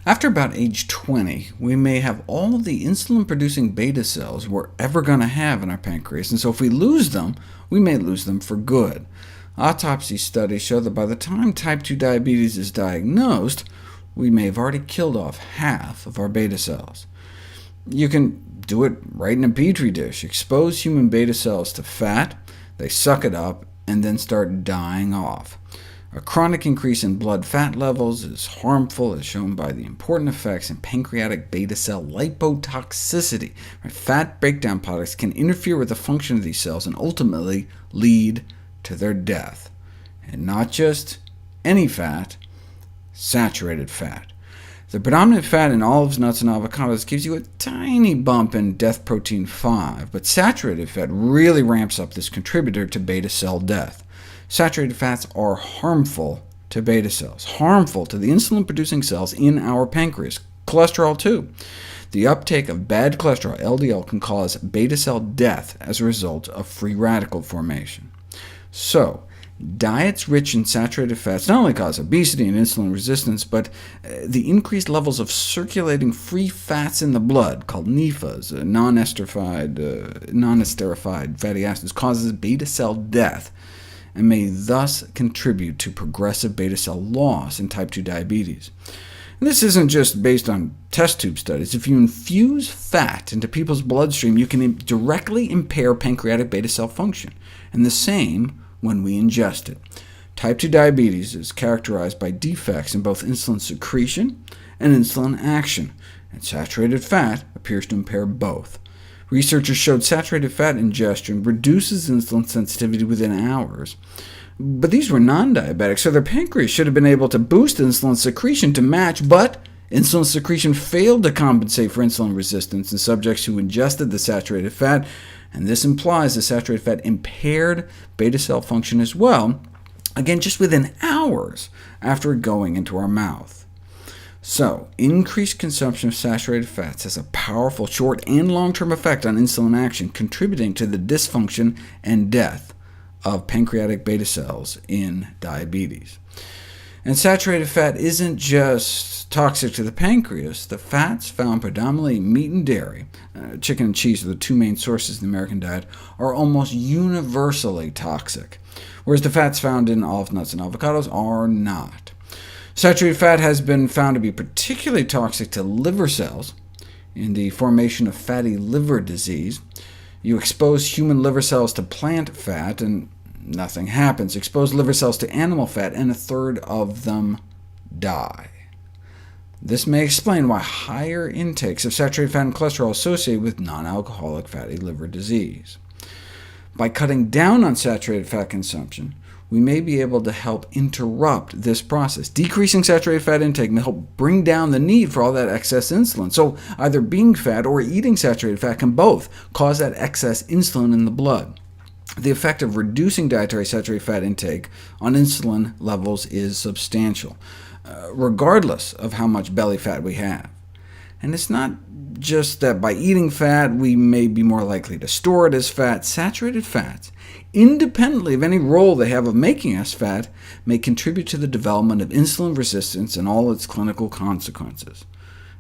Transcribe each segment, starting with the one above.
After about age 20, we may have all of the insulin-producing beta cells we're ever going to have in our pancreas, and so if we lose them, we may lose them for good. Autopsy studies show that by the time type 2 diabetes is diagnosed, we may have already killed off half of our beta cells. You can do it right in a petri dish. Expose human beta cells to fat, they suck it up, and then start dying off. A chronic increase in blood fat levels is harmful, as shown by the important effects in pancreatic beta cell lipotoxicity. Fat breakdown products can interfere with the function of these cells and ultimately lead to their death. And not just any fat, saturated fat. The predominant fat in olives, nuts, and avocados gives you a tiny bump in death protein 5, but saturated fat really ramps up this contributor to beta cell death. Saturated fats are harmful to beta cells, harmful to the insulin-producing cells in our pancreas, cholesterol too. The uptake of bad cholesterol, LDL, can cause beta cell death as a result of free radical formation. So, diets rich in saturated fats not only cause obesity and insulin resistance, but the increased levels of circulating free fats in the blood, called NEFAs, non-esterified fatty acids, causes beta cell death, and may thus contribute to progressive beta cell loss in type 2 diabetes. And this isn't just based on test tube studies. If you infuse fat into people's bloodstream, you can directly impair pancreatic beta cell function, and the same when we ingest it. Type 2 diabetes is characterized by defects in both insulin secretion and insulin action, and saturated fat appears to impair both. Researchers showed saturated fat ingestion reduces insulin sensitivity within hours. But these were non-diabetics, so their pancreas should have been able to boost insulin secretion to match, but insulin secretion failed to compensate for insulin resistance in subjects who ingested the saturated fat, and this implies the saturated fat impaired beta cell function as well, again just within hours after going into our mouth. So, increased consumption of saturated fats has a powerful short and long-term effect on insulin action, contributing to the dysfunction and death of pancreatic beta cells in diabetes. And saturated fat isn't just toxic to the pancreas. The fats found predominantly in meat and dairy, chicken and cheese are the two main sources in the American diet, are almost universally toxic, whereas the fats found in olives, nuts, and avocados are not. Saturated fat has been found to be particularly toxic to liver cells in the formation of fatty liver disease. You expose human liver cells to plant fat, and nothing happens. Expose liver cells to animal fat, and a third of them die. This may explain why higher intakes of saturated fat and cholesterol are associated with non-alcoholic fatty liver disease. By cutting down on saturated fat consumption, we may be able to help interrupt this process. Decreasing saturated fat intake may help bring down the need for all that excess insulin. So either being fat or eating saturated fat can both cause that excess insulin in the blood. The effect of reducing dietary saturated fat intake on insulin levels is substantial, regardless of how much belly fat we have. And it's not just that by eating fat we may be more likely to store it as fat. Saturated fats, independently of any role they have of making us fat, may contribute to the development of insulin resistance and all its clinical consequences.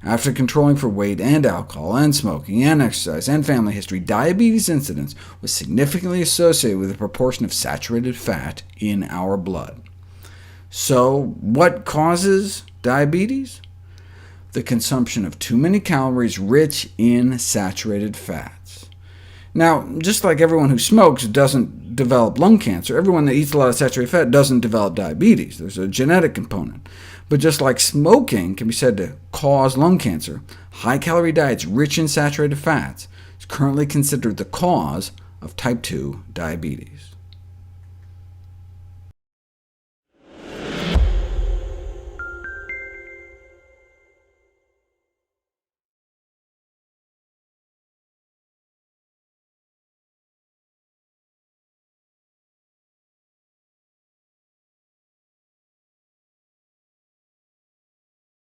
After controlling for weight and alcohol and smoking and exercise and family history, diabetes incidence was significantly associated with the proportion of saturated fat in our blood. So what causes diabetes? The consumption of too many calories rich in saturated fats. Now, just like everyone who smokes doesn't develop lung cancer, everyone that eats a lot of saturated fat doesn't develop diabetes. There's a genetic component. But just like smoking can be said to cause lung cancer, high-calorie diets rich in saturated fats is currently considered the cause of type 2 diabetes.